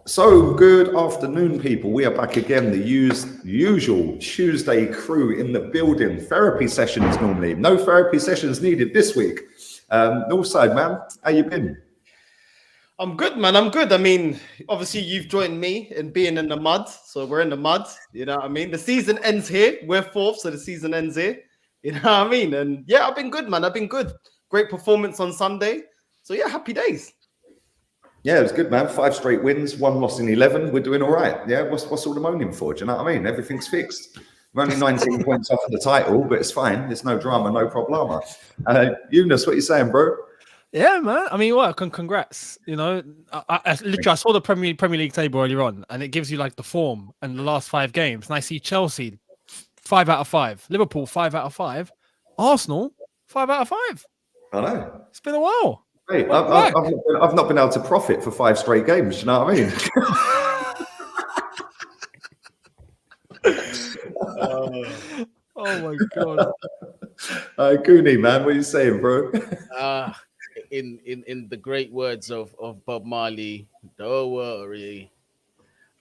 So, good afternoon, people. We are back again. The usual Tuesday crew in the building. Therapy sessions normally. No therapy sessions needed this week. Northside, man, how you been? I'm good, man. I'm good. I mean, obviously, you've joined me in being in the mud. So we're in the mud. You know what I mean? The season ends here. We're fourth, so the season ends here. You know what I mean? And yeah, I've been good, man. I've been good. Great performance on Sunday. So yeah, happy days. Yeah, it was good, man. 5 straight wins, 1 loss in 11. We're doing all right. Yeah, what's all the moaning for? Do you know what I mean? Everything's fixed. We're only 19 points off of the title, but it's fine. There's no drama, no problema. Eunice, what you saying, bro? Yeah, man. I mean, what? Congrats. You know, I literally I saw the Premier League table earlier on, and it gives you like the form and the last 5 games. And I see Chelsea 5 out of 5, Liverpool 5 out of 5, Arsenal 5 out of 5. I know. It's been a while. Hey, I've not been able to profit for 5 straight games. You know what I mean? Oh my god. Goonie, man, what are you saying, bro? In the great words of Bob Marley, don't worry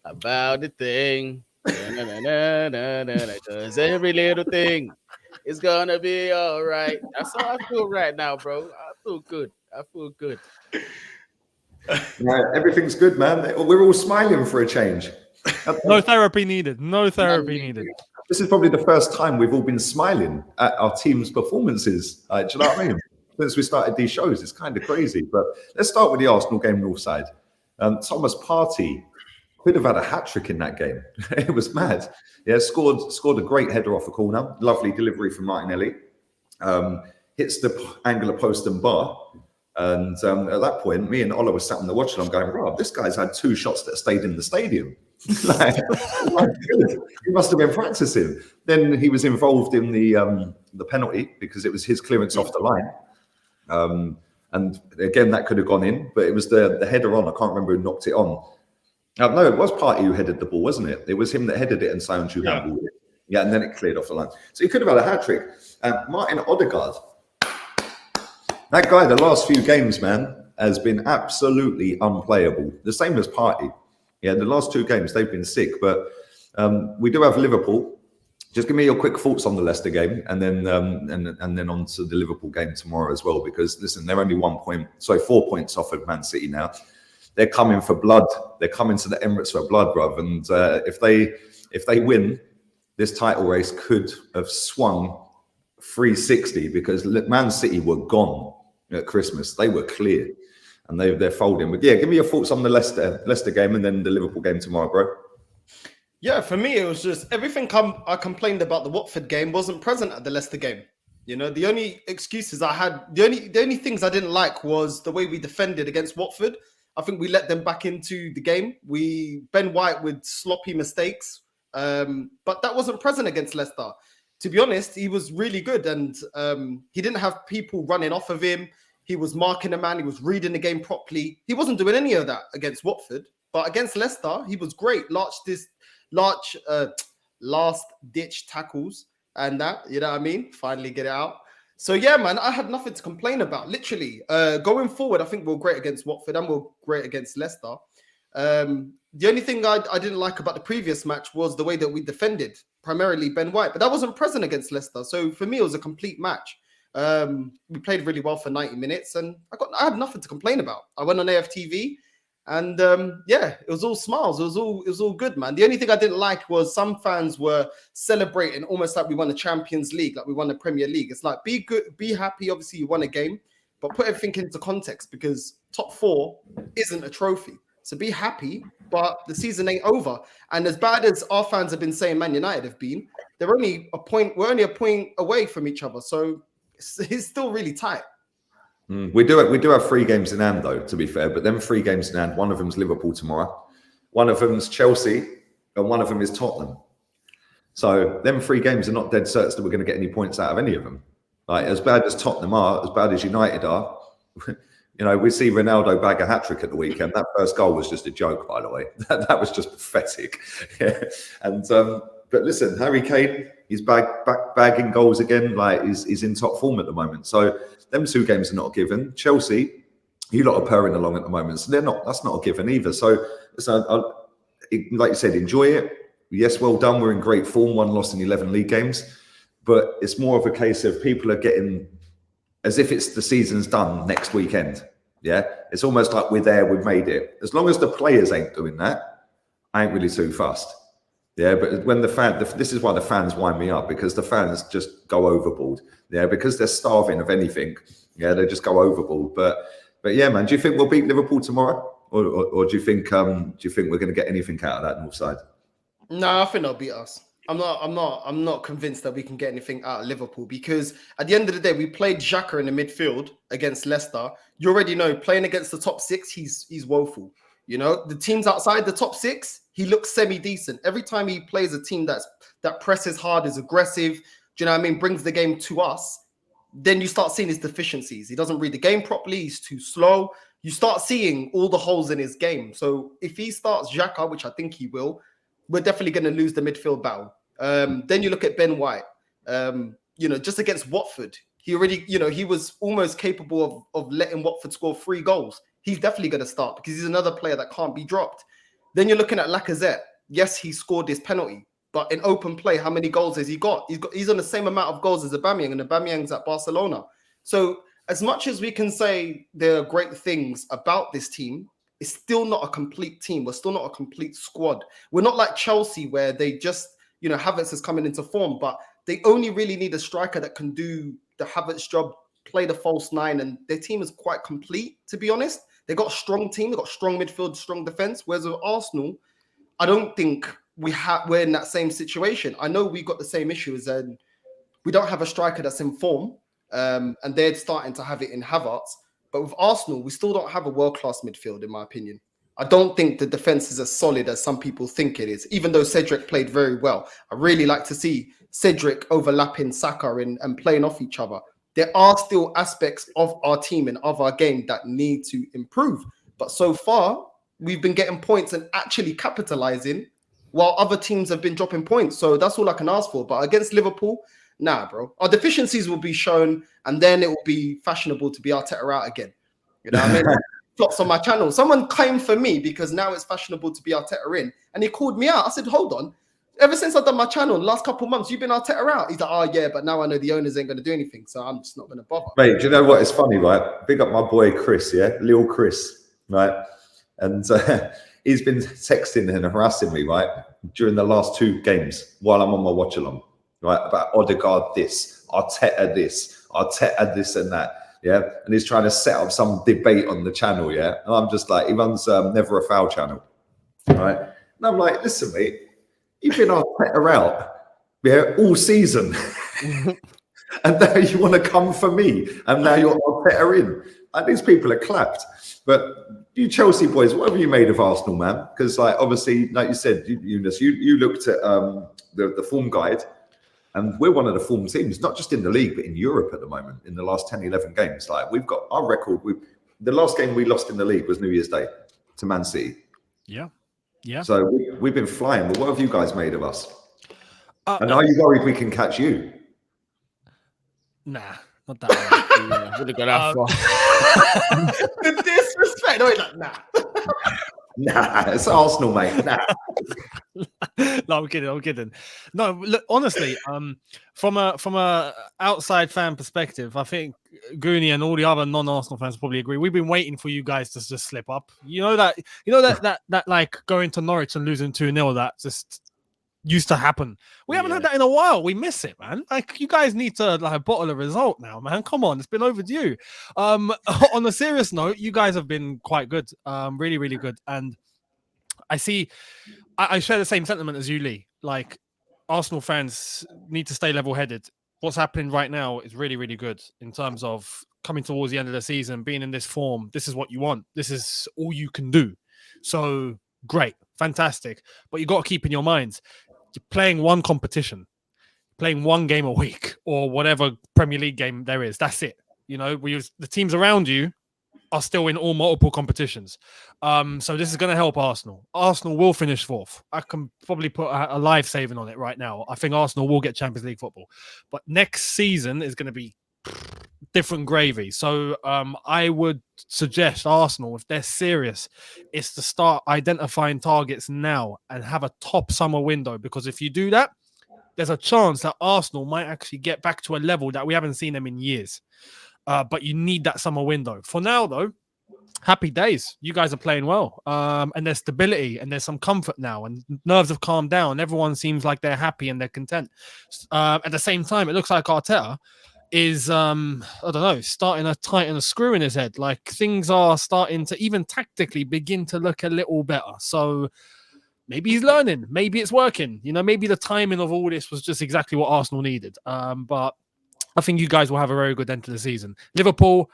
about the thing. Because every little thing is gonna be all right. That's how I feel right now, bro. I feel good. Everything's good, man. We're all smiling for a change. No therapy needed. No therapy needed. This is probably the first time we've all been smiling at our team's performances. Do you know what I mean? Since we started these shows, it's kind of crazy. But let's start with the Arsenal game, Northside. Thomas Partey could have had a hat-trick in that game. It was mad. Yeah, scored a great header off a corner. Lovely delivery from Martinelli. Hits the angular post and bar. And at that point, me and Ola were sat on the watch, and I'm going, Rob, this guy's had 2 shots that stayed in the stadium. Like, he must have been practicing. Then he was involved in the penalty because it was his clearance off the line. And again, that could have gone in, but it was the header on. I can't remember who knocked it on. No, it was Partey who headed the ball, wasn't it? It was him that headed it and Sounds handled it. Yeah, and then it cleared off the line. So he could have had a hat-trick. Martin Odegaard. That guy, the last few games, man, has been absolutely unplayable. The same as Partey. Yeah, the last 2 games, they've been sick. But we do have Liverpool. Just give me your quick thoughts on the Leicester game, and then on to the Liverpool game tomorrow as well. Because listen, they're only 4 points off of Man City now. They're coming for blood. They're coming to the Emirates for blood, bruv. And if they win, this title race could have swung 360 because Man City were gone at Christmas. They were clear, and they're folding. But yeah, give me your thoughts on the Leicester game and then the Liverpool game tomorrow, bro. Yeah, for me, it was just everything I complained about the Watford game wasn't present at the Leicester game. You know, the only excuses I had, the only things I didn't like was the way we defended against Watford. I think we let them back into the game. Ben White with sloppy mistakes, but that wasn't present against Leicester. To be honest, he was really good, and he didn't have people running off of him. He was marking the man. He was reading the game properly. He wasn't doing any of that against Watford, but against Leicester, he was great. Last-ditch tackles and that, you know what I mean? Finally get it out. So, yeah, man, I had nothing to complain about. Literally, going forward, I think we're great against Watford and we're great against Leicester. The only thing I didn't like about the previous match was the way that we defended, primarily Ben White. But that wasn't present against Leicester. So, for me, it was a complete match. We played really well for 90 minutes and I had nothing to complain about. I went on AFTV and it was all smiles. It was all good, man. The only thing I didn't like was some fans were celebrating almost like we won the Champions League, like we won the Premier League. It's like, be good, be happy. Obviously, you won a game, but put everything into context because top 4 isn't a trophy. So be happy, but the season ain't over. And as bad as our fans have been saying Man United have been, we're only a point away from each other. So it's still really tight. We do have 3 games in hand, though, to be fair. But them 3 games in hand, one of them's Liverpool tomorrow, one of them's Chelsea, and one of them is Tottenham. So them 3 games are not dead certs that we're going to get any points out of any of them. Like, as bad as Tottenham are, as bad as United are, you know, we see Ronaldo bag a hat-trick at the weekend. That first goal was just a joke, by the way. That was just pathetic. Yeah. And but listen, Harry Kane, he's bagging goals again. Like he's in top form at the moment. So them 2 games are not given. Chelsea, You lot are purring along at the moment, so that's not a given either. So like you said, enjoy it. Yes, well done. We're in great form. 1 loss in 11 league games, but it's more of a case of people are getting as if it's the season's done next weekend. Yeah, it's almost like we're there, we've made it. As long as the players ain't doing that, I ain't really too fussed. Yeah, but when this is why the fans wind me up, because the fans just go overboard. Yeah, because they're starving of anything. Yeah, they just go overboard. But yeah, man, do you think we'll beat Liverpool tomorrow, or do you think we're going to get anything out of that Northside? No, I think they'll beat us. I'm not convinced that we can get anything out of Liverpool, because at the end of the day, we played Xhaka in the midfield against Leicester. You already know, playing against the top 6, he's woeful. You know, the teams outside the top 6, he looks semi-decent. Every time he plays a team that presses hard, is aggressive, do you know what I mean, brings the game to us, then you start seeing his deficiencies. He doesn't read the game properly. He's too slow. You start seeing all the holes in his game. So if he starts Xhaka, which I think he will, we're definitely going to lose the midfield battle. Then you look at Ben White, just against Watford. He already, he was almost capable of letting Watford score 3 goals. He's definitely going to start because he's another player that can't be dropped. Then you're looking at Lacazette. Yes, he scored his penalty, but in open play, how many goals has he got? He's on the same amount of goals as Aubameyang, and Aubameyang's at Barcelona. So as much as we can say there are great things about this team, it's still not a complete team. We're still not a complete squad. We're not like Chelsea, where they just, Havertz is coming into form, but they only really need a striker that can do the Havertz job, play the false 9, and their team is quite complete, to be honest. They got a strong team, they got strong midfield, strong defense. Whereas with Arsenal, I don't think we're in that same situation. I know we got the same issues, and we don't have a striker that's in form, and they're starting to have it in Havertz. But with Arsenal, we still don't have a world-class midfield, in my opinion. I don't think the defense is as solid as some people think it is, even though Cedric played very well. I really like to see Cedric overlapping Saka and playing off each other. There are still aspects of our team and of our game that need to improve. But so far, we've been getting points and actually capitalizing while other teams have been dropping points. So that's all I can ask for. But against Liverpool, nah, bro. Our deficiencies will be shown, and then it will be fashionable to be Arteta out again. You know what I mean? Flops on my channel. Someone claimed for me because now it's fashionable to be Arteta in, and he called me out. I said, hold on. Ever since I've done my channel, the last couple of months, you've been Arteta out. He's like, oh, yeah, but now I know the owners ain't going to do anything, so I'm just not going to bother. Mate, do you know what? It's funny, right? Big up my boy Chris, yeah? Lil Chris, right? And he's been texting and harassing me, right, during the last 2 games while I'm on my watch-along, right, about Odegaard this, Arteta this and that, yeah? And he's trying to set up some debate on the channel, yeah? And I'm just like, he runs Never a Foul channel, right? And I'm like, listen, mate, you've been Arteta out, yeah, all season. And now you want to come for me. And now you're Arteta in. Like, these people are clapped. But you Chelsea boys, what have you made of Arsenal, man? Because, like, obviously, like you said, Eunice, you looked at the form guide, and we're one of the form teams, not just in the league, but in Europe at the moment, in the last 10, 11 games. Like, we've got our record. The last game we lost in the league was New Year's Day to Man City. Yeah. Yeah. So we've been flying. But what have you guys made of us? And are you worried we can catch you? Nah, not that way. Yeah, would have got that far. The disrespect. No, he's like, nah. Nah, it's Arsenal, mate. Nah. No, I'm kidding. No, look, honestly, from a outside fan perspective, I think Goonie and all the other non-Arsenal fans probably agree. We've been waiting for you guys to just slip up. You know that like going to Norwich and losing 2-0, that just used to happen. We haven't had that in a while. We miss it, man. Like, you guys need to like bottle a result now, man. Come on, it's been overdue. On a serious note, you guys have been quite good, really, really good. And I share the same sentiment as you, Lee. Like, Arsenal fans need to stay level-headed. What's happening right now is really, really good in terms of coming towards the end of the season, being in this form. This is what you want. This is all you can do. So great, fantastic. But you got to keep in your minds, you're playing one competition, playing one game a week, or whatever Premier League game there is. That's it. You know, the teams around you are still in all multiple competitions. So this is going to help Arsenal. Arsenal will finish 4th. I can probably put a live saving on it right now. I think Arsenal will get Champions League football. But next season is going to be different gravy. So I would suggest Arsenal, if they're serious, is to start identifying targets now and have a top summer window. Because if you do that, there's a chance that Arsenal might actually get back to a level that we haven't seen them in years. But you need that summer window. For now, though, happy days. You guys are playing well. And there's stability and there's some comfort now. And nerves have calmed down. Everyone seems like they're happy and they're content. At the same time, it looks like Arteta is, I don't know, starting to tighten a screw in his head. Like things are starting to, even tactically, begin to look a little better. So maybe he's learning. Maybe it's working. You know, maybe the timing of all this was just exactly what Arsenal needed. But I think you guys will have a very good end to the season. Liverpool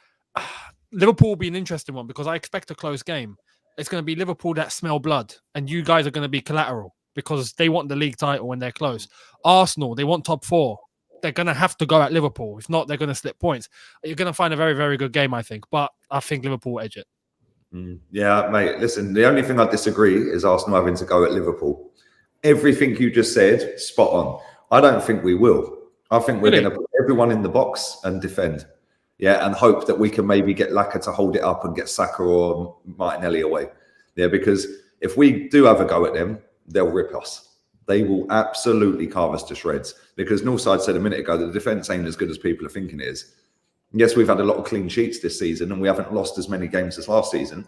will be an interesting one because I expect a close game. It's going to be Liverpool that smell blood, and you guys are going to be collateral because they want the league title when they're close. Arsenal, they want top 4. They're going to have to go at Liverpool. If not, they're going to slip points. You're going to find a very, very good game, I think. But I think Liverpool will edge it. Yeah, mate, listen, the only thing I disagree is Arsenal having to go at Liverpool. Everything you just said, spot on. I don't think we will. I think we're going to put everyone in the box and defend. Yeah, and hope that we can maybe get Laka to hold it up and get Saka or Martinelli away. Yeah, because if we do have a go at them, they'll rip us. They will absolutely carve us to shreds. Because Northside said a minute ago that the defence ain't as good as people are thinking it is. Yes, we've had a lot of clean sheets this season and we haven't lost as many games as last season.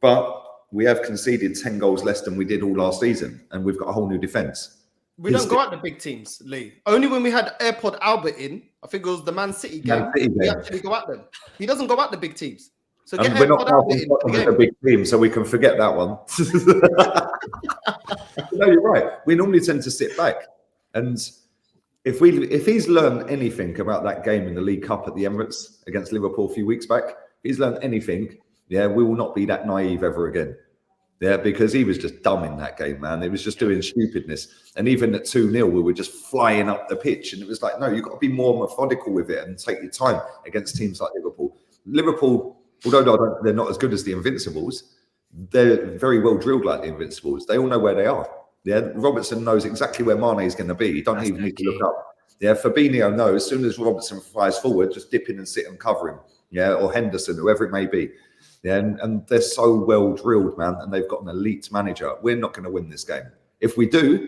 But we have conceded 10 goals less than we did all last season. And we've got a whole new defence. We don't go at the big teams, Lee. Only when we had AirPod Albert in, I think it was the Man City game, we actually go at them. He doesn't go at the big teams. So get we're not a big team, so we can forget that one. No, you're right. We normally tend to sit back. And if he's learned anything about that game in the League Cup at the Emirates against Liverpool a few weeks back, if he's learned anything, yeah, we will not be that naive ever again. Yeah, because he was just dumb in that game, man. He was just doing stupidness. And even at 2-0, we were just flying up the pitch. And it was like, no, you've got to be more methodical with it and take your time against teams like Liverpool. Liverpool, although they're not as good as the Invincibles, they're very well drilled like the Invincibles. They all know where they are. Yeah, Robertson knows exactly where Mane is going to be. You don't even need to look up. Yeah, Fabinho knows as soon as Robertson flies forward, just dip in and sit and cover him. Yeah, or Henderson, whoever it may be. Yeah, and they're so well drilled, man, and they've got an elite manager. We're not going to win this game. If we do,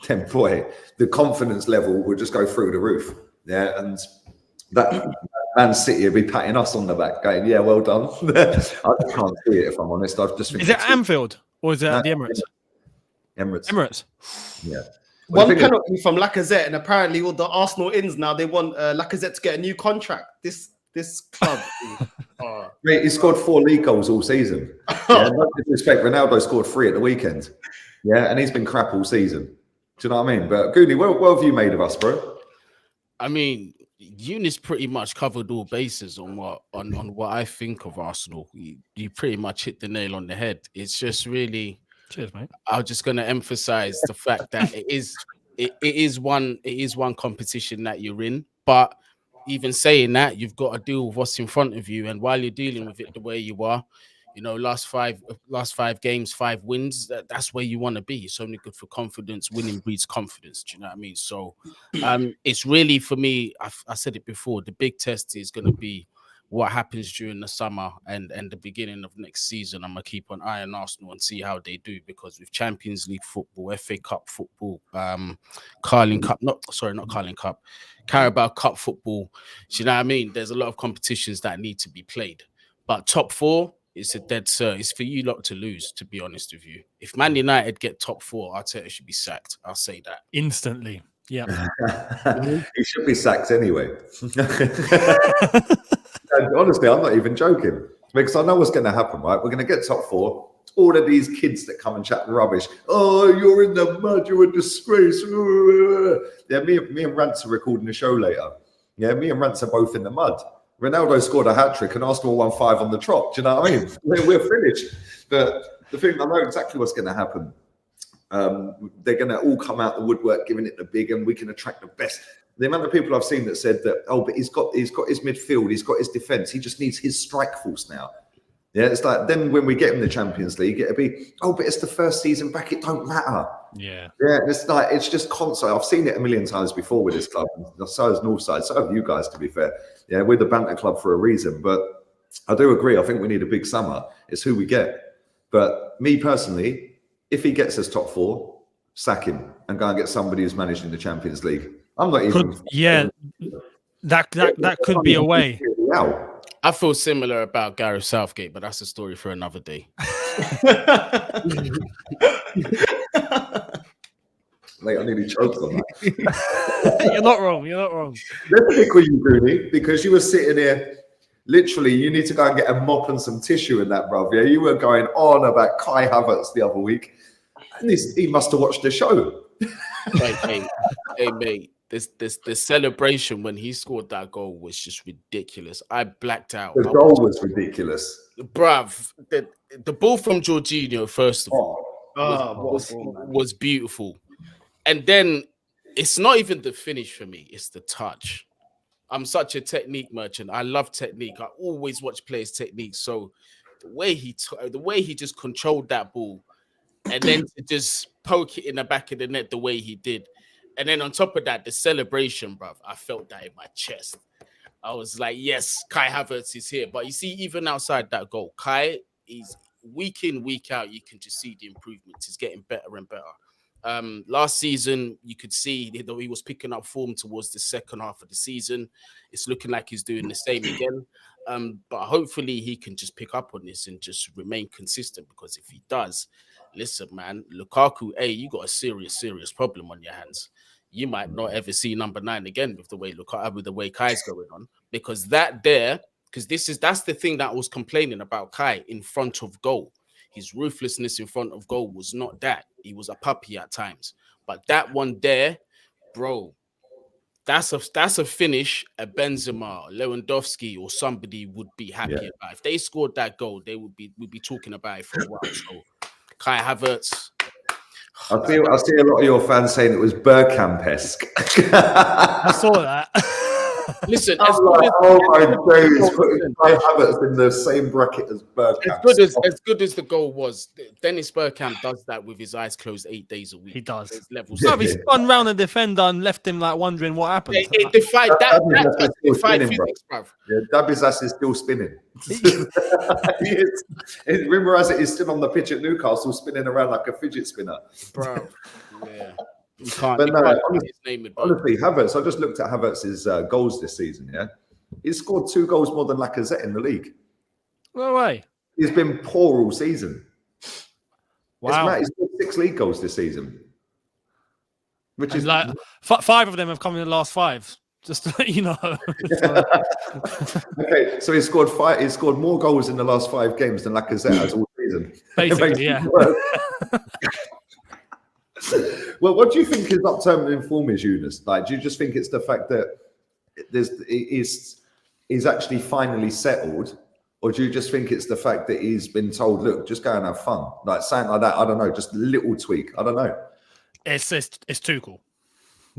then boy, the confidence level will just go through the roof. Yeah, and that Man City will be patting us on the back, going, "Yeah, well done." I just can't see it, if I'm honest. I just think is it Anfield or is it at the Emirates? Emirates. Yeah. One penalty from Lacazette, and apparently all the Arsenal ins now they want Lacazette to get a new contract. This club. Mate, he scored 4 league goals all season. Yeah, no disrespect, Ronaldo scored 3 at the weekend. Yeah, and he's been crap all season. Do you know what I mean? But Goonie, what have you made of us, bro? I mean, Eunice pretty much covered all bases on what I think of Arsenal. You pretty much hit the nail on the head. It's just really. Cheers, mate. I'm just going to emphasize the fact that it is one competition that you're in, but even saying that, you've got to deal with what's in front of you, and while you're dealing with it the way you are, you know, last five games, 5 wins. That's where you want to be. It's only good for confidence. Winning breeds confidence. Do you know what I mean? So, it's really for me. I said it before. The big test is going to be what happens during the summer and the beginning of next season. I'm gonna keep an eye on Arsenal and see how they do, because with Champions League football, FA Cup football, Carling Cup, not Carling Cup, Carabao Cup football. Do you know what I mean? There's a lot of competitions that need to be played, but top 4. It's a dead cert. It's for you lot to lose, to be honest with you. If Man United get top 4, Arteta should be sacked. I'll say that. Instantly. Yeah. He should be sacked anyway. And honestly, I'm not even joking. Because I know what's going to happen, right? We're going to get top 4. All of these kids that come and chat rubbish. Oh, you're in the mud. You're a disgrace. Yeah, me and Rance are recording the show later. Yeah, me and Rance are both in the mud. Ronaldo scored a hat-trick and Arsenal won 5 on the trot. Do you know what I mean? We're finished. But the thing, I know exactly what's going to happen. They're going to all come out the woodwork, giving it the big, and we can attract the best. The amount of people I've seen that said that, oh, but he's got his midfield, he's got his defence, he just needs his strike force now. Yeah, it's like then when we get in the Champions League, it'll be, oh, but it's the first season back, it don't matter. Yeah. Yeah, it's just constant. I've seen it a million times before with this club. And so has Northside. So have you guys, to be fair. Yeah, we're the banter club for a reason. But I do agree. I think we need a big summer. It's who we get. But me personally, if he gets us top 4, sack him and go and get somebody who's managed in the Champions League. I'm not even. That could be a way. I feel similar about Gareth Southgate, but that's a story for another day. Like, I nearly choked on that. You're not wrong. You're not wrong. Let's pick with you, Bruni, because you were sitting here. Literally, you need to go and get a mop and some tissue in that, bruv. Yeah, you were going on about Kai Havertz the other week, and he must have watched the show. Hey, mate. The celebration when he scored that goal was just ridiculous. I blacked out. The goal was ridiculous, bruv. The ball from Jorginho, first of all, was beautiful, and then it's not even the finish for me; it's the touch. I'm such a technique merchant. I love technique. I always watch players' technique. So the way he just controlled that ball, and then to just poke it in the back of the net the way he did. And then on top of that, the celebration, bruv, I felt that in my chest. I was like, yes, Kai Havertz is here. But you see, even outside that goal, Kai is week in, week out, you can just see the improvements. He's getting better and better. Last season, you could see that he was picking up form towards the second half of the season. It's looking like he's doing the same again. But hopefully he can just pick up on this and just remain consistent, because if he does, listen, man, Lukaku, you got a serious problem on your hands. You might not ever see number 9 again with the way Kai's going on, because that's the thing that I was complaining about Kai in front of goal. His ruthlessness in front of goal was not that. He was a puppy at times, but that one there, bro, that's a finish a Benzema, Lewandowski, or somebody would be happy about. If they scored that goal, we'd be talking about it for a while. So Kai Havertz. I see a lot of your fans saying it was Bergkamp-esque. I saw that. Listen, putting Kai Havertz in the same bracket as Bergkamp. As good as the goal was, Dennis Bergkamp does that with his eyes closed 8 days a week. He does. There's levels. He spun round the defender and left him like wondering what happened. It defied physics, bruv. Yeah, Dabi's ass is still spinning. Rumor has it he's still on the pitch at Newcastle, spinning around like a fidget spinner. Bro, yeah. You can't, honestly, Havertz, I just looked at Havertz's goals this season, yeah? He's scored 2 goals more than Lacazette in the league. No way. He's been poor all season. Wow. He's scored 6 league goals this season. Which is like 5 of them have come in the last 5. Just to let you know. Okay, so he scored 5. He scored more goals in the last 5 games than Lacazette has all season. Basically, yeah. Well, what do you think his upturn in form is, Eunice? Like, do you just think it's the fact that he's actually finally settled, or do you just think it's the fact that he's been told, look, just go and have fun, like something like that? I don't know, just a little tweak. I don't know. It's Tuchel,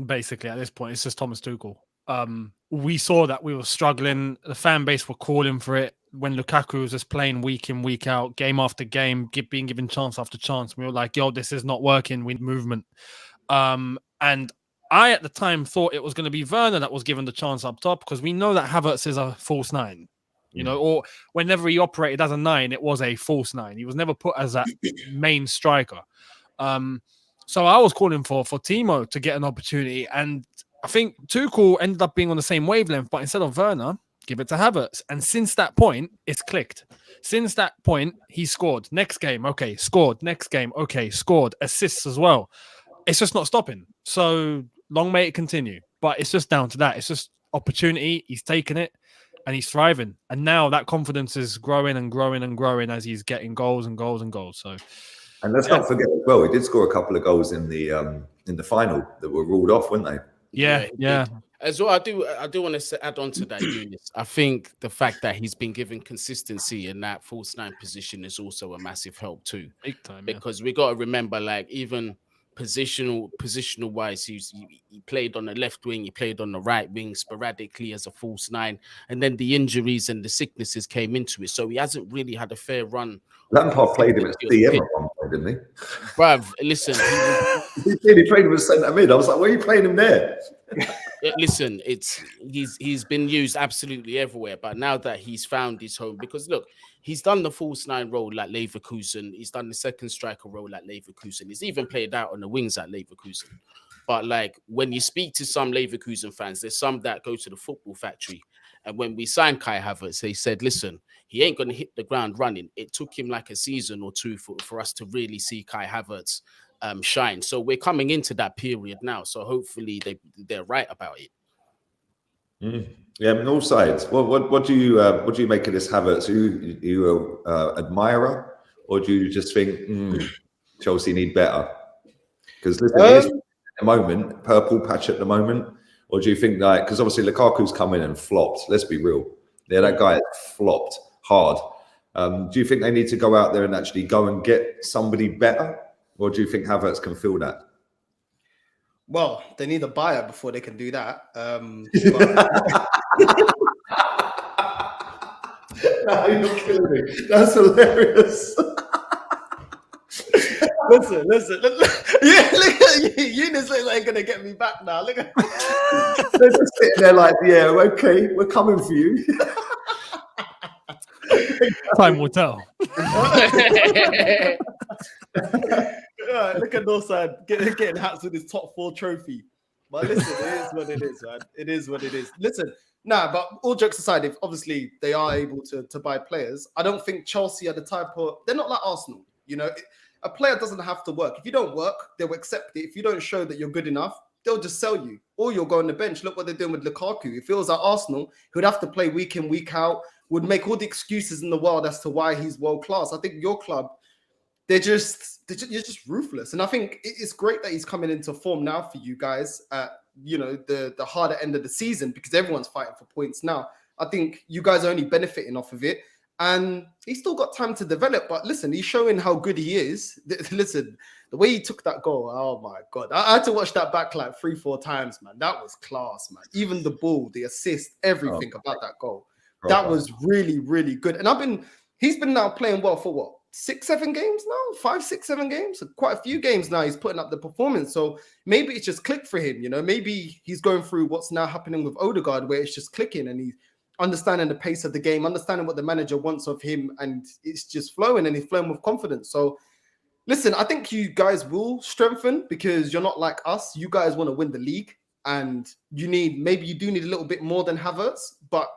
basically. At this point, it's just Thomas Tuchel. We saw that we were struggling. The fan base were calling for it when Lukaku was just playing week in, week out, game after game, being given chance after chance. We were like, yo, this is not working. We need movement. And I, at the time, thought it was going to be Werner that was given the chance up top, because we know that Havertz is a false 9, you know, or whenever he operated as a 9, it was a false 9. He was never put as that main striker. So I was calling for Timo to get an opportunity. And I think Tuchel ended up being on the same wavelength, but instead of Werner, give it to Havertz. And since that point, it's clicked. Since that point, he scored. Next game, okay, scored. Next game, okay, scored. Assists as well. It's just not stopping. So long may it continue. But it's just down to that. It's just opportunity. He's taken it and he's thriving. And now that confidence is growing and growing and growing as he's getting goals and goals and goals. So, and let's not forget as well, he did score a couple of goals in the final that were ruled off, weren't they? Yeah. As well, I do want to add on to that, Eunice. I think the fact that he's been given consistency in that false 9 position is also a massive help too. Big time, because we got to remember, like, even positional wise, he played on the left wing, he played on the right wing sporadically as a false nine, and then the injuries and the sicknesses came into it, so he hasn't really had a fair run. Lampard played him at CM at one point, didn't he? Bruv, listen, he played him as centre mid. I was like, why are you playing him there? Listen, he's been used absolutely everywhere, but now that he's found his home, because look, he's done the false nine role at Leverkusen, he's done the second striker role at Leverkusen, he's even played out on the wings at Leverkusen. But like when you speak to some Leverkusen fans, there's some that go to the football factory, and when we signed Kai Havertz, they said, listen, he ain't going to hit the ground running. It took him like a season or two for us to really see Kai Havertz shine. So we're coming into that period now. So hopefully they're right about it. Yeah, Northside. What do you make of this Havertz? You admirer, or do you just think Chelsea need better? Because listen, at the moment, purple patch at the moment, or do you think like, because obviously Lukaku's come in and flopped. Let's be real. Yeah, that guy flopped hard. Do you think they need to go out there and actually go and get somebody better, or do you think Havertz can fill that? Well, they need a buyer before they can do that. No, you're killing me. That's hilarious. Listen. Yeah, look at Eunice looks like gonna get me back now. Look at they're just sitting there like, yeah, okay, we're coming for you. Time will tell. Look at Northside getting hats with his top 4 trophy. But listen, it is what it is, man. It is what it is. Listen, but all jokes aside, if obviously they are able to buy players, I don't think Chelsea are the type of, they're not like Arsenal. You know, a player doesn't have to work. If you don't work, they'll accept it. If you don't show that you're good enough, they'll just sell you, or you'll go on the bench. Look what they're doing with Lukaku. If it was at Arsenal, he would have to play week in, week out, would make all the excuses in the world as to why he's world class. I think your club, you're just ruthless. And I think it's great that he's coming into form now for you guys at, you know, the harder end of the season, because everyone's fighting for points now. I think you guys are only benefiting off of it. And he's still got time to develop. But listen, he's showing how good he is. Listen, the way he took that goal, oh my God. I had to watch that back like 3-4 times, man. That was class, man. Even the ball, the assist, everything about that goal. That was really, really good. And he's been now playing well for what? 6-7 games now? 5, 6, 7 games? Quite a few games now he's putting up the performance. So maybe it's just clicked for him, you know? Maybe he's going through what's now happening with Odegaard, where it's just clicking and he's understanding the pace of the game, understanding what the manager wants of him, and it's just flowing, and he's flowing with confidence. So listen, I think you guys will strengthen, because you're not like us. You guys want to win the league, and maybe you do need a little bit more than Havertz, but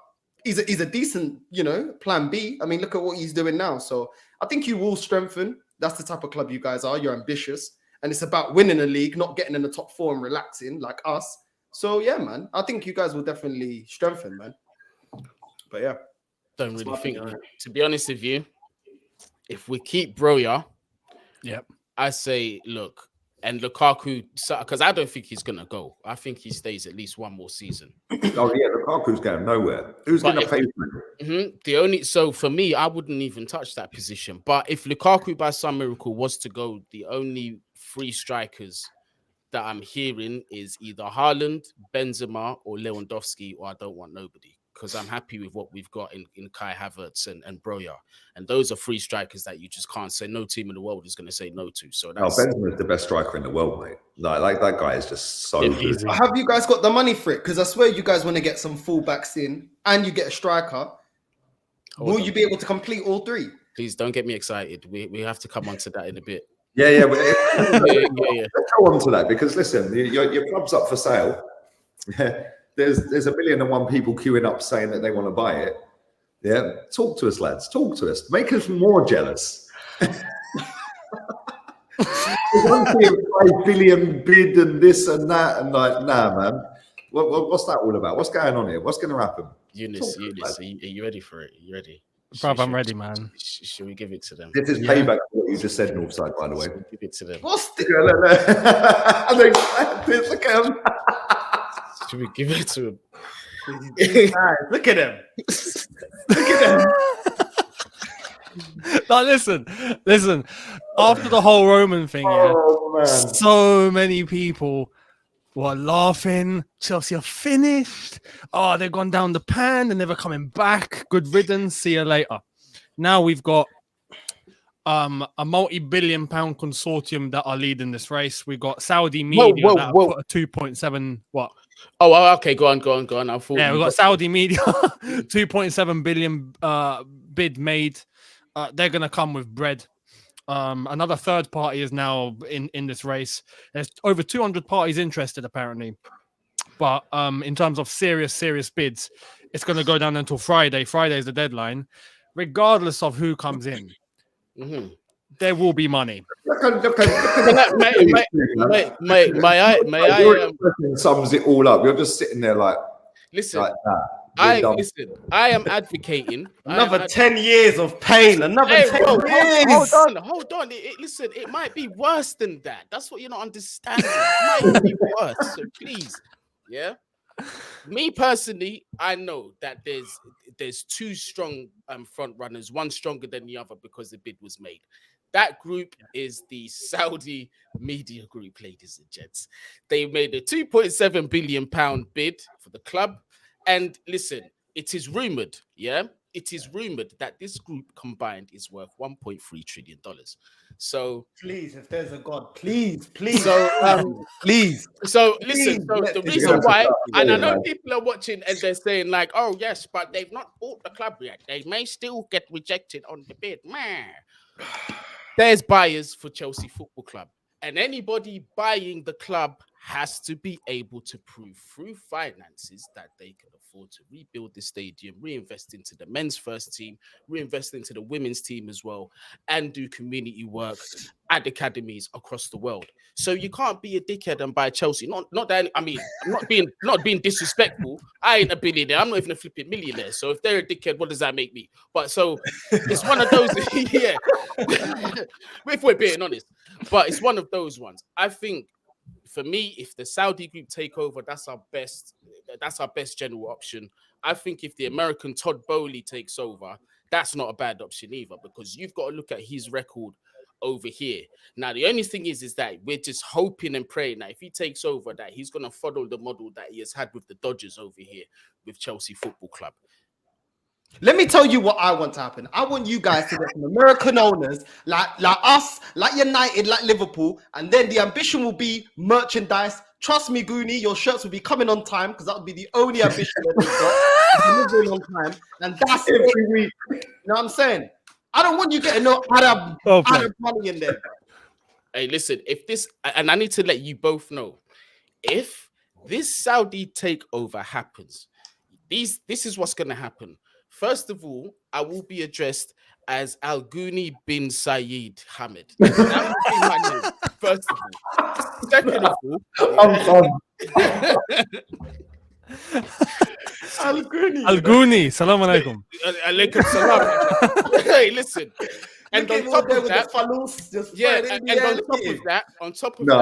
he's a decent, you know, plan B. I mean, look at what he's doing now. So I think you will strengthen. That's the type of club you guys are. You're ambitious, and it's about winning a league, not getting in the top 4 and relaxing like us. So yeah, man, I think you guys will definitely strengthen, man. But yeah, don't really think. To be honest with you, if we keep Broja, I say look, and Lukaku, because I don't think he's gonna go. I think he stays at least one more season. Oh yeah, Lukaku's going nowhere. Who's going to pay for him? So for me, I wouldn't even touch that position. But if Lukaku by some miracle was to go, the only 3 strikers that I'm hearing is either Haaland, Benzema, or Lewandowski, or I don't want nobody. Because I'm happy with what we've got in Kai Havertz and Broja. And those are 3 strikers that you just can't say, no team in the world is going to say no to. So that's... Benzema is the best striker in the world, mate. Like that guy is just so good. Have you guys got the money for it? Because I swear you guys want to get some fullbacks in and you get a striker. Will you be able to complete all 3? Please don't get me excited. We have to come on to that in a bit. Yeah. Let's go on to that, because listen, your club's up for sale. There's 1,000,001 people queuing up saying that they want to buy it. Yeah, talk to us, lads. Talk to us. Make us more jealous. 1.5 billion bid and this and that, and like, nah, man. What's that all about? What's going on here? What's going to happen? Eunice, are you ready for it? Are you ready? Bruv, I'm ready, man. Should we give it to them? This is payback for what you just said, Northside, by the way. Give it to them. What's the... Look at him. Should we give it to him? Look at him. Look at him. No, listen. After the whole Roman thing, yeah, man. so many people were laughing. Chelsea are finished. Oh, they've gone down the pan. They're never coming back. Good riddance. See you later. Now we've got a multi-billion-pound consortium that are leading this race. We've got Saudi media that have put a 2.7 what? Oh, okay. Go on. I thought Yeah, we've got Saudi media 2.7 billion bid made. They're gonna come with bread. Another third party is now in this race. There's over 200 parties interested apparently, but in terms of serious bids, it's gonna go down until Friday. Friday is the deadline. Regardless of who comes in, there will be money. May I sums it all up. You're just sitting there like, listen. like that. I am advocating another 10 years of pain. Another 10 years. Hold on. Listen, it might be worse than that. That's what you're not understanding. It might be worse. So please, yeah. Me personally, I know that there's two strong front runners, one stronger than the other because the bid was made. That group is the Saudi media group, ladies and gents. They made a £2.7 billion bid for the club. And listen, it is rumored, it is rumored that this group combined is worth $1.3 trillion. So please, if there's a God, please. So please. So listen, so the reason why, and I know people are watching and they're saying like, oh yes, but they've not bought the club yet. They may still get rejected on the bid. There's buyers for Chelsea Football Club, and anybody buying the club has to be able to prove through finances that they can afford to rebuild the stadium, reinvest into the men's first team, reinvest into the women's team as well, and do community work at academies across the world. So you can't be a dickhead and buy Chelsea. Not that I mean, I'm not being disrespectful. I ain't a billionaire. I'm not even a flipping millionaire. So if they're a dickhead, what does that make me? But so it's one of those, yeah. If we're being honest, but it's one of those ones. I think. For me, if the Saudi group take over, that's our best general option. I think if the American Todd Bowley takes over, that's not a bad option either, because you've got to look at his record over here. Now, the only thing is that we're just hoping and praying that if he takes over, that he's going to follow the model that he has had with the Dodgers over here with Chelsea Football Club. Let me tell you what I want to happen. I want you guys to get some American owners like us, like United, like Liverpool, and then the ambition will be merchandise. Trust me, Goonie, your shirts will be coming on time because that would be the only ambition that we've got. Delivering on time, and that's every week. You know what I'm saying? I don't want you getting no Arab money in there. Hey, listen, if this, and I need to let you both know, if this Saudi takeover happens, this is what's going to happen. First of all, I will be addressed as Al Ghuni bin Saeed Hamid. That would be my name. First of all. Second of all, Al Ghuni, salam alaikum. Alaikum salam. Hey, listen. And on top of that, on top of that,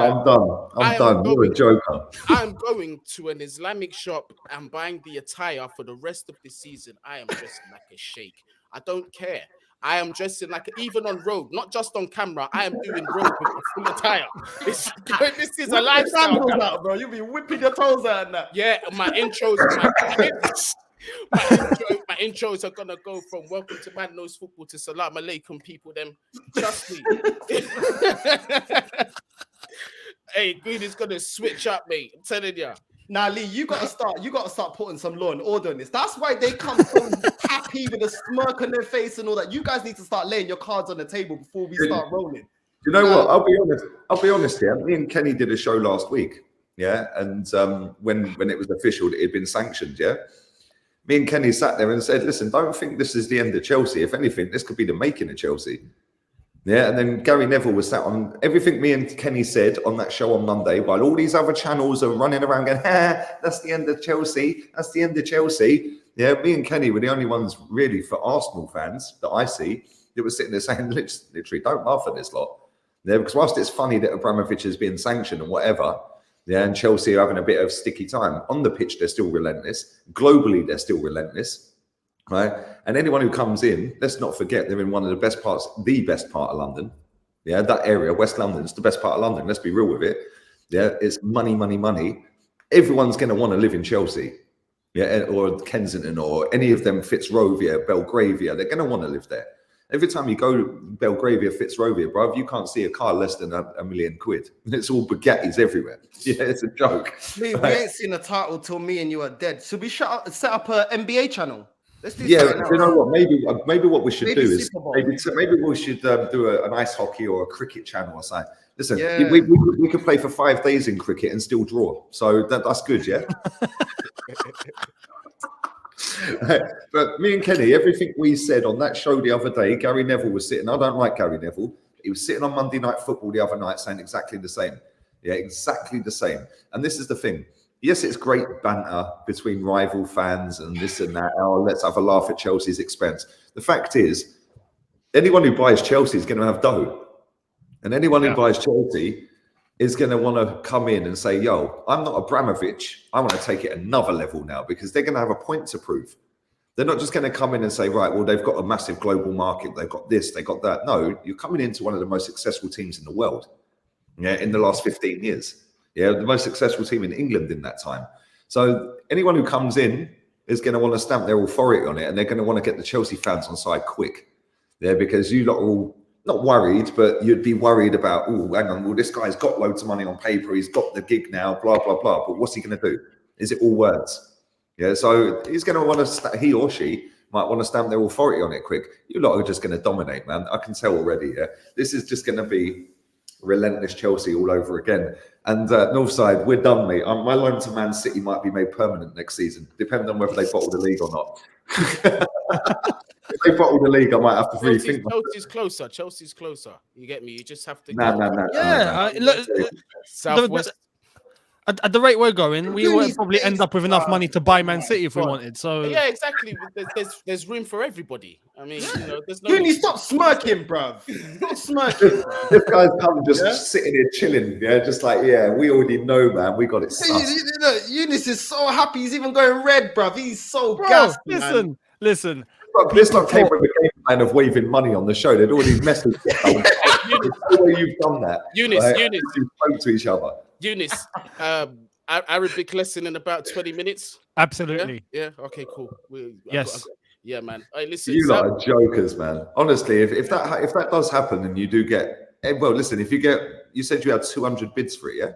I'm done. You're a joker. I'm going to an Islamic shop and buying the attire for the rest of the season. I am dressing like a sheikh. I don't care. I am dressing like, even on road, not just on camera. I am doing road with a full attire. This is a lifestyle, out, bro. You'll be whipping your toes out now. Yeah, my intros. My intros are gonna go from welcome to Man Knows Football to Salam Alaikum, people. Them, trust me. Hey, Gooni's gonna switch up, mate. I'm telling you. Now, Lee, you gotta start putting some law and order in this. That's why they come so happy with a smirk on their face and all that. You guys need to start laying your cards on the table before we start rolling. You know what? I'll be honest here. Me and Kenny did a show last week. Yeah, and when it was official, it had been sanctioned. Yeah, me and Kenny sat there and said, "Listen, don't think this is the end of Chelsea. If anything, this could be the making of Chelsea." Yeah, and then Gary Neville was sat on everything me and Kenny said on that show on Monday, while all these other channels are running around going, "That's the end of Chelsea. That's the end of Chelsea." Yeah, me and Kenny were the only ones really for Arsenal fans that I see that were sitting there saying, "Literally, don't laugh at this lot." Yeah, because whilst it's funny that Abramovich has been sanctioned and whatever. Yeah, and Chelsea are having a bit of sticky time. On the pitch, they're still relentless. Globally, they're still relentless. right? And anyone who comes in, let's not forget they're in one of the best part of London. Yeah, that area, West London, is the best part of London. Let's be real with it. Yeah, it's money, money, money. Everyone's going to want to live in Chelsea, yeah, or Kensington, or any of them, Fitzrovia, Belgravia. They're going to want to live there. Every time you go Belgravia, Fitzrovia, bruv, you can't see a car less than a million quid. It's all Bugattis everywhere. Yeah, it's a joke. We ain't seen a title till me and you are dead. Should we set up a NBA channel? Let's do Yeah, something you know else. what? Maybe what we should do is Super Bowl. maybe we should do an ice hockey or a cricket channel or something. Listen, Yeah. we could play for 5 days in cricket and still draw. So that's good, yeah. But me and Kenny, everything we said on that show the other day, Gary Neville was sitting. I don't like Gary Neville. He was sitting on Monday Night Football the other night saying exactly the same. Yeah, exactly the same. And this is the thing. Yes, it's great banter between rival fans and this and that. Oh, let's have a laugh at Chelsea's expense. The fact is, anyone who buys Chelsea is going to have dough. And anyone who buys Chelsea is going to want to come in and say, yo, I'm not Abramovich. I want to take it another level now, because they're going to have a point to prove. They're not just going to come in and say, right, well, they've got a massive global market. They've got this, they got that. No, you're coming into one of the most successful teams in the world, yeah, in the last 15 years. Yeah, the most successful team in England in that time. So anyone who comes in is going to want to stamp their authority on it, and they're going to want to get the Chelsea fans on side quick. Yeah, because you lot are all not worried, but you'd be worried about, oh, hang on, well, this guy's got loads of money on paper. He's got the gig now, blah, blah, blah. But what's he going to do? Is it all words? Yeah, so he's going to want to, he or she might want to stamp their authority on it quick. You lot are just going to dominate, man. I can tell already. Yeah, this is just going to be relentless Chelsea all over again. And Northside, we're done, mate. My loan to Man City might be made permanent next season, depending on whether they bottle the league or not. If they bottle the league, I might have to rethink. Chelsea's closer. You get me? You just have to. Look, Southwest. At the rate we're going, we would probably end up with enough money to buy Man City if we wanted. So yeah, exactly. There's room for everybody. I mean, you know, there's no. Uni, stop smirking, bruv. Stop smirking. This guy's come just sitting here chilling, yeah, just like, yeah, we already know, man. We got it. Eunice is so happy. He's even going red, bruv. He's so gassed. Listen. This not came with the game plan of waving money on the show. They'd already messaged you've done that. Eunice, you spoke to each other. Eunice, Arabic lesson in about 20 minutes. Absolutely. Yeah. Okay. Cool. Yeah, man. Hey, listen. You lot are jokers, man. Honestly, if that does happen and you do get, well, listen, if you get, you said you had 200 bids for it, yeah.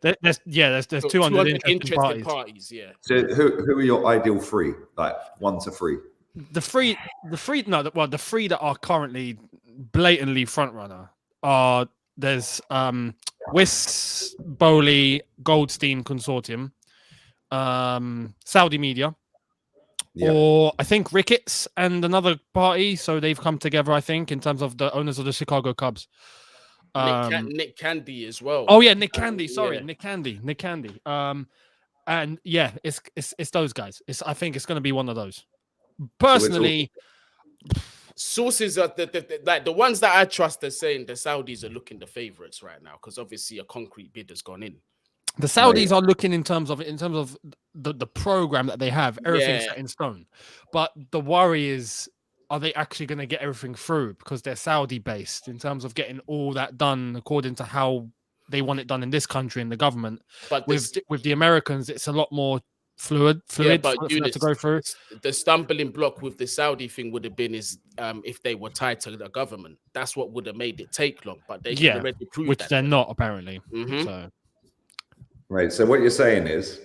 Yep. There's 200 interested parties. Yeah. So who are your ideal 3? Like 1 to 3. The three that are currently blatantly front runner are there's Wiss, Bowley, Goldstein Consortium, Saudi Media, or I think Ricketts and another party. So they've come together, I think, in terms of the owners of the Chicago Cubs. Nick Candy as well. Oh yeah, Nick Candy. Sorry, Nick Candy. And yeah, it's those guys. I think it's going to be one of those. Personally, sources are the ones that I trust are saying the Saudis are looking the favorites right now, because obviously a concrete bid has gone in. The Saudis are looking in terms of the program that they have, everything's set in stone. But the worry is, are they actually going to get everything through, because they're Saudi based in terms of getting all that done according to how they want it done in this country and the government. But with the Americans, it's a lot more fluid but to go through. The stumbling block with the Saudi thing would have been if they were tied to the government. That's what would have made it take long. But they already proved which that. They're not, apparently. Right. So what you're saying is,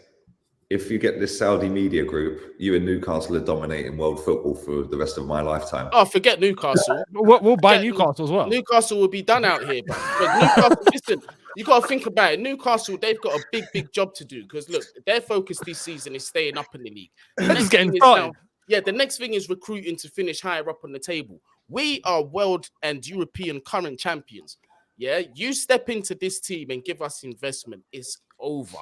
if you get this Saudi media group, you and Newcastle are dominating world football for the rest of my lifetime. Oh, forget Newcastle. We'll buy Newcastle as well. Newcastle will be done out here. But Newcastle, listen, you got to think about it. Newcastle, they've got a big job to do, because look, their focus this season is staying up in the league. They're just getting started. The next thing is recruiting to finish higher up on the table. We are world and European current champions. Yeah, you step into this team and give us investment, it's over.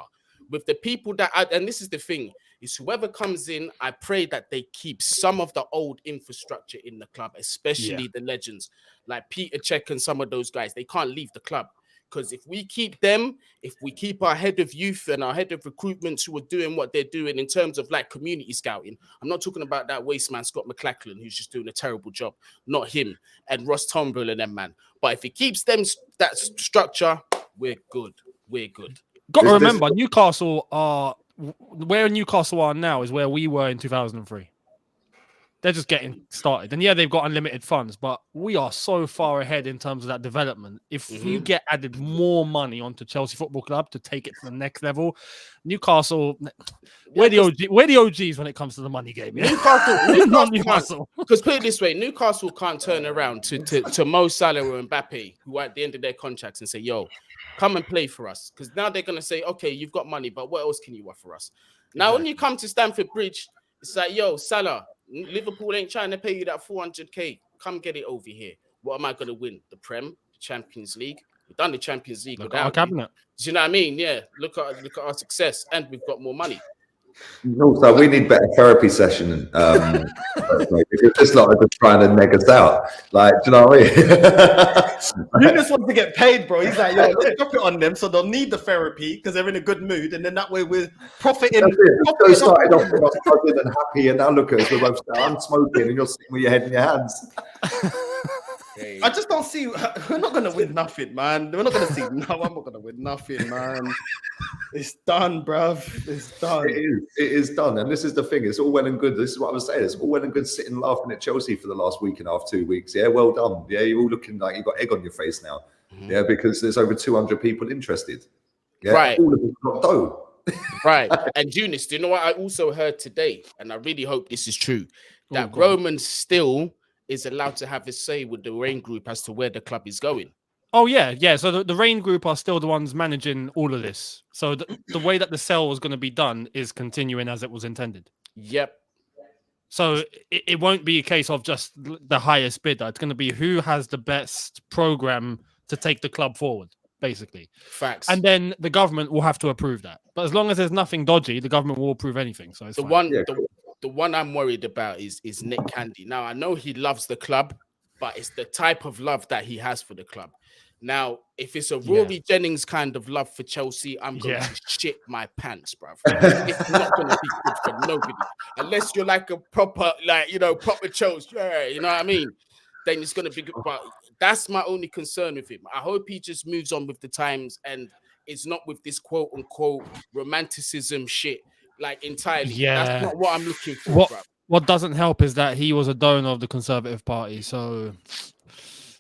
With the people and this is the thing, is whoever comes in, I pray that they keep some of the old infrastructure in the club, especially the legends like Peter Cech and some of those guys. They can't leave the club, because if we keep them, if we keep our head of youth and our head of recruitment who are doing what they're doing in terms of like community scouting, I'm not talking about that waste man Scott McLachlan who's just doing a terrible job, not him, and Ross Tombrell and them, man. But if he keeps them that structure, we're good. We're good. Got to remember, Newcastle are where Newcastle are now is where we were in 2003. They're just getting started. And yeah, they've got unlimited funds, but we are so far ahead in terms of that development. If you get added more money onto Chelsea Football Club to take it to the next level, Newcastle, we're the OGs when it comes to the money game. Yeah? Newcastle. Because put it this way, Newcastle can't turn around to Mo Salah or Mbappe, who are at the end of their contracts, and say, yo, come and play for us. Because now they're going to say, okay, you've got money, but what else can you offer us? Now, when you come to Stamford Bridge, it's like, yo, Salah, Liverpool ain't trying to pay you that 400k. Come get it over here. What am I going to win? The Prem, the Champions League. We've done the Champions League without our cabinet. Do you know what I mean? Yeah. Look at our success, and we've got more money. Also, we need better therapy session. Because this lot are just trying to neg us out. Like, do you know what I mean? You just want to get paid, bro. He's like, yo, let's drop it on them so they'll need the therapy because they're in a good mood, and then that way we're profiting. So started off with us buzzing and happy, and now look at us. We're both I'm smoking, and you're sitting with your head in your hands. I just don't see. We're not gonna win nothing, man. We're not gonna see. No, I'm not gonna win nothing, man. It's done, bruv. It's done. It is done, and this is the thing. It's all well and good. This is what I was saying. It's all well and good sitting laughing at Chelsea for the last week and a half, 2 weeks. Yeah, well done. Yeah, you're all looking like you've got egg on your face now. Yeah, because there's over 200 people interested. Yeah, right. All of them got dough. Right. And Eunice, do you know what I also heard today? And I really hope this is true. That Roman still is allowed to have his say with the Rain Group as to where the club is going. Oh, yeah. So the Rain Group are still the ones managing all of this. So the way that the sale was going to be done is continuing as it was intended. Yep. So it won't be a case of just the highest bidder. It's going to be who has the best program to take the club forward, basically. Facts. And then the government will have to approve that. But as long as there's nothing dodgy, the government will approve anything. So it's the one I'm worried about is Nick Candy. Now, I know he loves the club, but it's the type of love that he has for the club. Now, if it's a Rory Jennings kind of love for Chelsea, I'm going to shit my pants, bruv. It's not going to be good for nobody. Unless you're like a proper, proper Chelsea, you know what I mean? Then it's going to be good. But that's my only concern with him. I hope he just moves on with the times and it's not with this quote-unquote romanticism shit. Like entirely, that's not what I'm looking for. What doesn't help is that he was a donor of the Conservative Party, so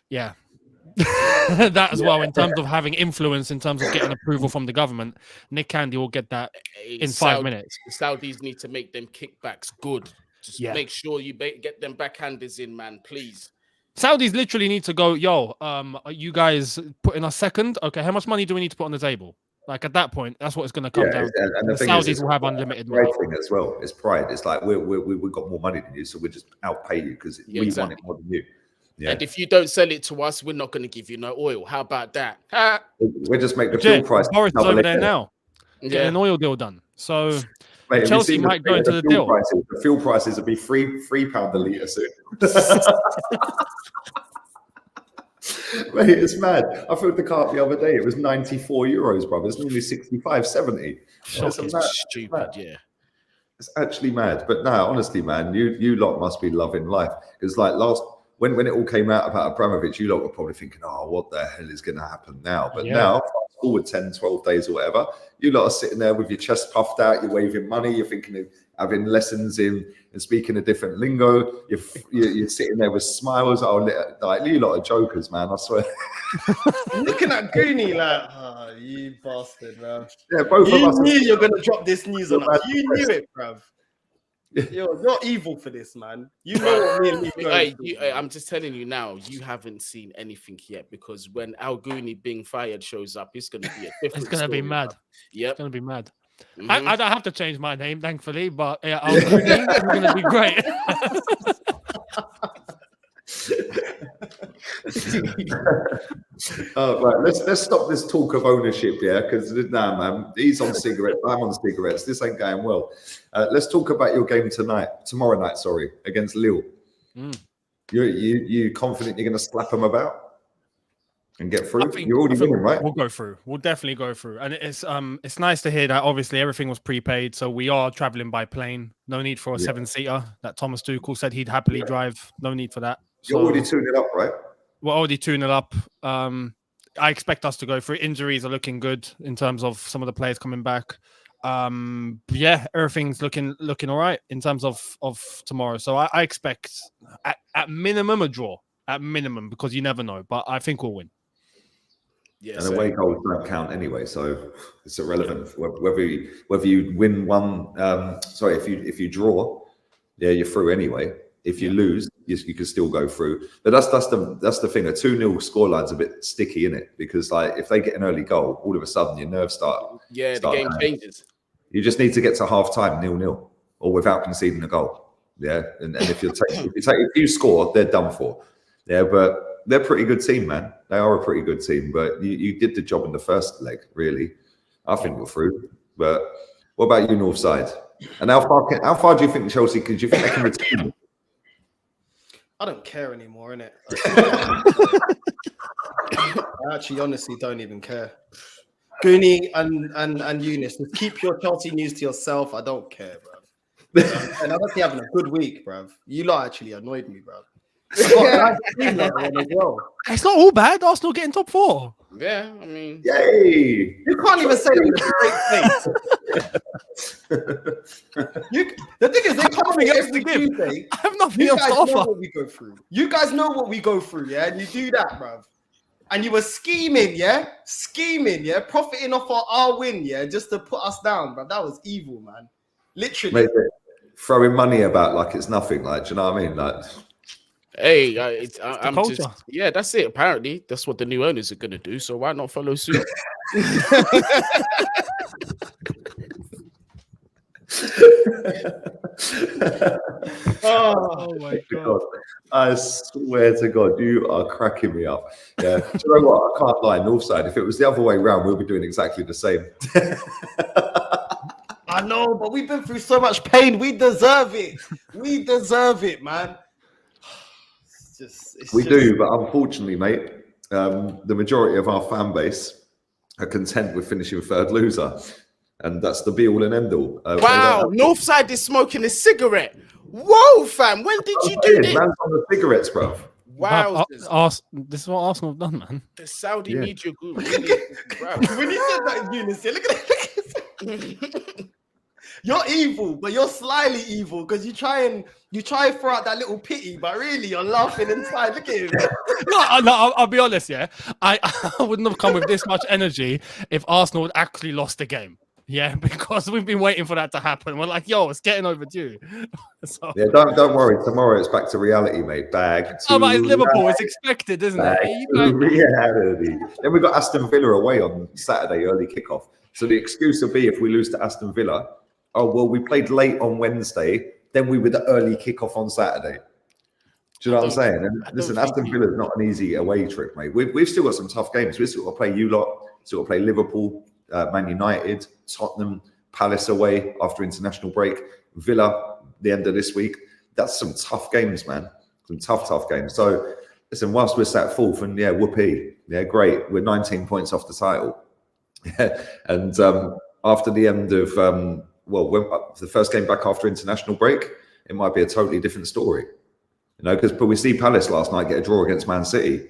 that as well. In terms of having influence, in terms of getting approval from the government, Nick Candy will get that in 5 minutes. The Saudis need to make them kickbacks good. Just make sure you get them backhanders in, man, please. Saudis literally need to go, yo, are you guys putting us second? Okay, how much money do we need to put on the table? Like at that point, that's what it's going to come down to. And the Saudis will have unlimited money. Thing as well. It's pride. It's like we've got more money than you, so we just outpay you because we want it more than you. Yeah. And if you don't sell it to us, we're not going to give you no oil. How about that? We just make the fuel price. Boris is over there now, getting an oil deal done. So Chelsea might go into the deal. The fuel prices will be £3 a litre soon. Mate, it's mad. I filled the car up the other day. It was 94 euros, brother. It's normally 65, 70. It's stupid, yeah. It's actually mad. But no, honestly, man, you lot must be loving life. Because like when it all came out about Abramovich, you lot were probably thinking, oh, what the hell is going to happen now? But now, fast forward 10, 12 days or whatever, you lot are sitting there with your chest puffed out, you're waving money, you're thinking of having lessons in and speaking a different lingo. You're sitting there with smiles. Oh, like you lot are jokers, man. I swear. Looking at Goonie like, oh, you bastard, man. Yeah, both of us. You knew you're gonna drop this news on us. You knew it, bruv. You're evil for this, man. You know what me and me. I'm just telling you now. You haven't seen anything yet because when Al Goonie being fired shows up, it's gonna be a different. It's gonna be mad. Yeah, it's gonna be mad. I don't have to change my name, thankfully, but Al Goonie is gonna be great. Right, let's stop this talk of ownership, because man, he's on cigarettes, I'm on cigarettes. This ain't going well. Let's talk about your game tomorrow night, against Lille. You confident you're going to slap them about? and get I through? think, You're already winning, right? we'll go through. We'll definitely go through. And it's nice to hear that obviously everything was prepaid. So we are traveling by plane. No need for a 7-seater that Thomas Tuchel said he'd happily drive. No need for that. You're So already 2-0 up, right? we're already 2-0 up. I expect us to go through. Injuries are looking good in terms of some of the players coming back. Yeah, everything's looking all right in terms of tomorrow. So I expect at minimum a draw. At minimum, because you never know. But I think we'll win. Yes, And away goals don't count anyway, so it's irrelevant whether you win one. Sorry, if you draw, yeah, you're through anyway. If you lose, you can still go through. But that's the thing. A 2-0 scoreline's a bit sticky, isn't it? Because like if they get an early goal, all of a sudden your nerves start. Yeah, the game changes. You just need to get to half time 0-0 or without conceding a goal. Yeah, and if you score, they're done for. Yeah, but they're a pretty good team, man. They are a pretty good team. But you did the job in the first leg, really. I think we're through. But what about you, Northside? And how far do you think Chelsea? Because you think they can retain? I don't care anymore, innit? I actually honestly don't even care. Goonie and Eunice, just keep your Chelsea news to yourself. I don't care, bro. And I'm actually having a good week, bro. You lot actually annoyed me, bro. It's not all bad. Arsenal getting top 4. Yeah, I mean, Yay! You can't even say that with a straight face. The thing is, they come here every Tuesday. I have nothing You else guys to know offer. what we go through. You guys know what we go through, yeah? And you do that, bruv. And you were scheming, yeah? Profiting off our win, yeah? Just to put us down, bruv. That was evil, man. Literally. Mate, throwing money about like it's nothing. Like, do you know what I mean? Like, hey, I'm culture. just that's it. Apparently, that's what the new owners are gonna do. So why not follow suit? Oh my God. I swear to God, you are cracking me up. Yeah. Do you know what? I can't lie. Northside, if it was the other way around, we'll be doing exactly the same. I know, but we've been through so much pain. We deserve it. We deserve it, man. We do, but unfortunately, mate, the majority of our fan base are content with finishing third loser. And that's the be all and end all. Wow, Northside is smoking a cigarette. Whoa, fam, when did you do this? Man's on the cigarettes, bro. Wow, this is what Arsenal have done, man. the Saudi media group. When you said that, Eunice, look at it. You're evil, but you're slyly evil because you try and throw out that little pity, but really you're laughing inside. Look at him. No, I'll be honest, yeah. I wouldn't have come with this much energy if Arsenal had actually lost the game. Yeah, because we've been waiting for that to happen. We're like, yo, it's getting overdue. So, yeah, don't worry. Tomorrow it's back to reality, mate. But it's Liverpool. It's expected, isn't it? Reality. Then we got Aston Villa away on Saturday, early kickoff. So the excuse will be if we lose to Aston Villa, oh well, we played late on Wednesday, then we were the early kickoff on Saturday. Do you know what I'm saying? And listen, Aston Villa is not an easy away trip, mate. We've still got some tough games. We've still got to play you lot, still got to play Liverpool, Man United, Tottenham, Palace away after international break, Villa the end of this week. That's some tough games, man. Some tough games. So listen, whilst we're sat fourth, and yeah, whoopee, yeah, great. We're 19 points off the title. Yeah, and after the end of the first game back after international break, it might be a totally different story. You know, because we see Palace last night get a draw against Man City. You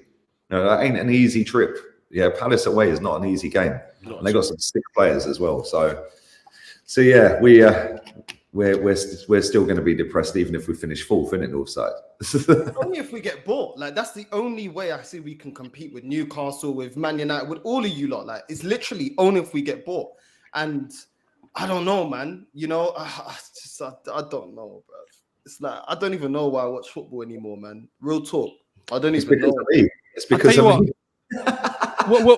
know, that ain't an easy trip. Yeah, Palace away is not an easy game. And they got some sick players as well. So yeah, we're still going to be depressed even if we finish fourth, isn't it, Northside? Only if we get bought. Like that's the only way I see we can compete with Newcastle, with Man United, with all of you lot. Like it's literally only if we get bought. And I don't know, man. You know, I don't know, bro. It's like I don't even know why I watch football anymore, man. Real talk. I don't even know. It's because of me. We'll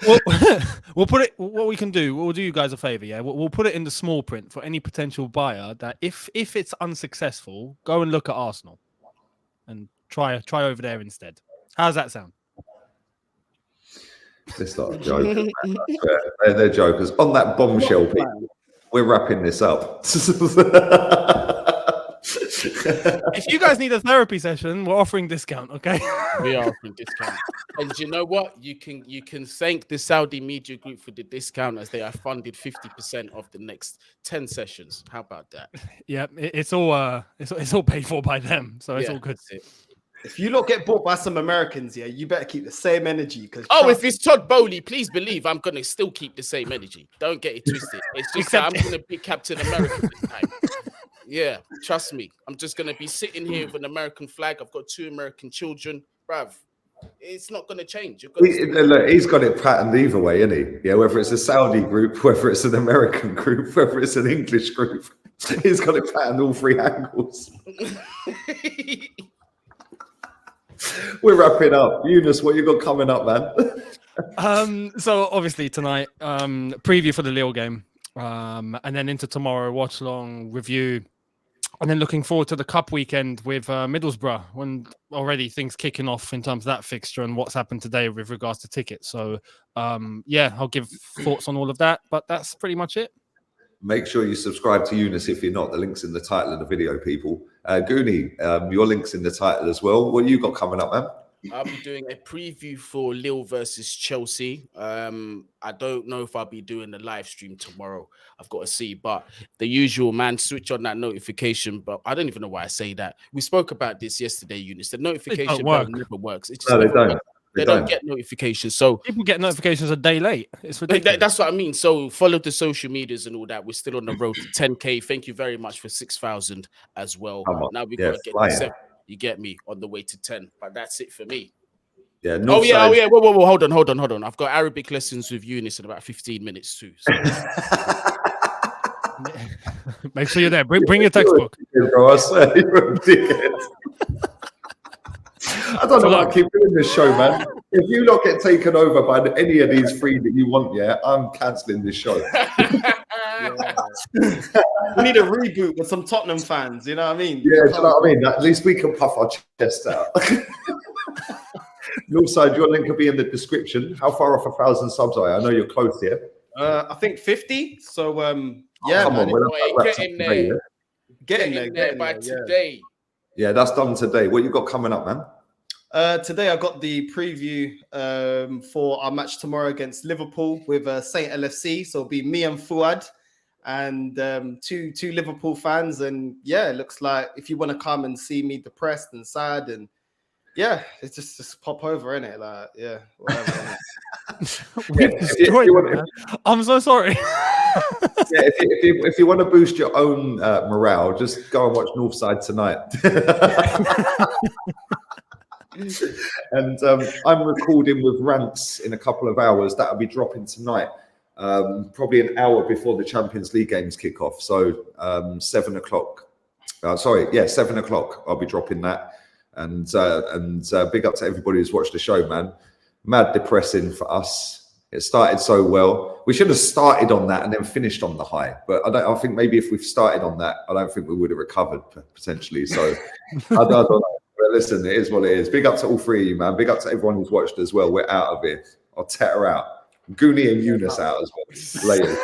put it. What we can do, we'll do you guys a favor. Yeah, we'll put it in the small print for any potential buyer that if it's unsuccessful, go and look at Arsenal and try over there instead. How's that sound? It's not a joke. They're jokers. On that bombshell, people, we're wrapping this up. If you guys need a therapy session, we're offering discount. Okay. We are offering discount. And you know what? You can thank the Saudi media group for the discount, as they are funded 50% of the next 10 sessions. How about that? Yeah, it's all paid for by them, so it's all good. That's it. If you lot get bought by some Americans, yeah, you better keep the same energy. Because if it's Todd Bowley, please believe I'm gonna still keep the same energy. Don't get it twisted. It's just that I'm gonna be Captain America this time. Yeah, trust me. I'm just gonna be sitting here with an American flag. I've got 2 American children, bruv. It's not gonna change. Look, he's got it patterned either way, isn't he? Yeah, whether it's a Saudi group, whether it's an American group, whether it's an English group, he's got it patterned all 3 angles. We're wrapping up. Eunice, what you got coming up, man? So obviously tonight, preview for the Lille game, and then into tomorrow, watch along, review, and then looking forward to the cup weekend with Middlesbrough, when already things kicking off in terms of that fixture and what's happened today with regards to tickets. So yeah, I'll give thoughts on all of that, but that's pretty much it. Make sure you subscribe to Eunice if you're not. The link's in the title of the video, people. Goonie, your link's in the title as well. What you got coming up, man? I'll be doing a preview for Lille versus Chelsea. I don't know if I'll be doing the live stream tomorrow. I've got to see, but the usual, man, switch on that notification. But I don't even know why I say that. We spoke about this yesterday, Eunice. The notification bell never works. It just no, they never don't. works. They don't get notifications. So people get notifications a day late. It's ridiculous. That's what I mean. So follow the social medias and all that. We're still on the road to 10K. Thank you very much for 6,000 as well. Now we got to get to 7. You get me, on the way to 10. But that's it for me. Yeah. Northside. Whoa. Hold on. I've got Arabic lessons with Eunice in about 15 minutes too. So. Make sure you're there. Bring your textbook. Bro, I swear, you're a dickhead. I don't know why I keep doing this show, man. If you not get taken over by any of these 3 that you want, yeah, I'm cancelling this show. We need a reboot with some Tottenham fans. You know what I mean? Yeah, do you know what I mean? At least we can puff our chests out. Northside, your link will be in the description. How far off 1,000 subs are you? I know you're close here. I think 50. So yeah, come on, get in there. Today, yeah? Get in there by today. Yeah, that's done today. What you got coming up, man? Today I got the preview for our match tomorrow against Liverpool with Saint LFC. So it'll be me and Fuad and two Liverpool fans. And yeah, it looks like if you want to come and see me depressed and sad, and yeah, it's just pop over, innit? Like, yeah, whatever. I'm so sorry. Yeah, if you want to boost your own morale, just go and watch Northside tonight. And I'm recording with Rants in a couple of hours. That'll be dropping tonight, probably an hour before the Champions League games kick off. So 7 o'clock. 7 o'clock. I'll be dropping that. And big up to everybody who's watched the show, man. Mad depressing for us. It started so well. We should have started on that and then finished on the high. But I think maybe if we've started on that, I don't think we would have recovered potentially. So I don't know. But listen, it is what it is. Big up to all 3 of you, man. Big up to everyone who's watched as well. We're out of here. I'll tear out. Goonie and Eunice out as well. Later.